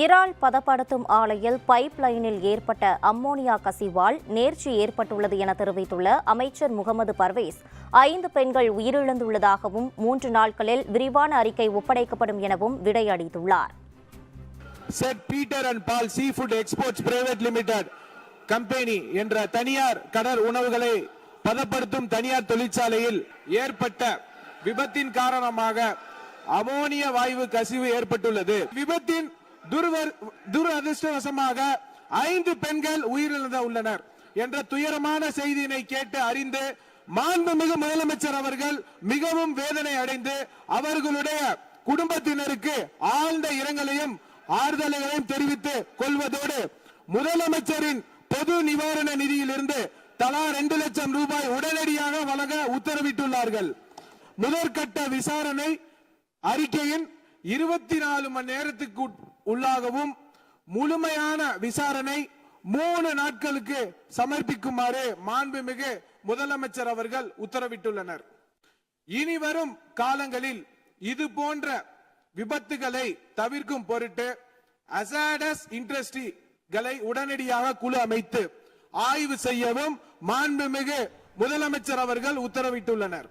இறால் பதப்படுத்தும் ஆலையில் பைப் லைனில் ஏற்பட்ட அம்மோனியா கசிவால் நேர்ச்சி ஏற்பட்டுள்ளது என தெரிவித்துள்ள அமைச்சர் முகமது பர்வேஸ், 5 பெண்கள் உயிரிழந்துள்ளதாகவும் 3 நாட்களில் விரிவான அறிக்கை ஒப்படைக்கப்படும் எனவும் விடையளித்துள்ளார். செட் Peter and Paul sea food exports private limited company என்ற தனியார் கடல் உணவுகளை பதப்படுத்தும் தனியார் தொழிற்சாலையில் ஏற்பட்ட விபத்தின் காரணமாக அமோனியா வாயு கசிவு ஏற்பட்டுள்ளது. விபத்தின் துரதிருஷ்டவசமாக 5 பெண்கள் உயிரிழந்துள்ளனர் என்ற துயரமான செய்தியினை கேட்டு அறிந்து மாண்புமிகு முதலமைச்சர் அவர்கள் மிகவும் வேதனை அடைந்து அவர்களுடைய குடும்பத்தினருக்கு ஆழ்ந்த இரங்கலையும் ஆறுதல்களையும் தெரிவித்துக் கொள்வதோடு முதலமைச்சரின் பொது நிவாரண நிதியிலிருந்து தலா 2 லட்சம் ரூபாய் உடனடியாக வழங்க உத்தரவிட்டுள்ளார்கள். முதற்கட்ட விசாரணை அறிக்கையின் 24 மணி நேரத்துக்கு உள்ளாகவும் முழுமையான விசாரணை 3 நாட்களுக்கு சமர்ப்பிக்குமாறு மாண்புமிகு முதலமைச்சர் அவர்கள் உத்தரவிட்டுள்ளனர். இனி வரும் காலங்களில் இது போன்ற விபத்துகளை தவிர்க்கும் பொருட்டு ஹசார்டஸ் இண்டஸ்ட்ரிகளை உடனடியாக குழு அமைத்து ஆய்வு செய்யவும் மாண்புமிகு முதலமைச்சர் அவர்கள் உத்தரவிட்டுள்ளனர்.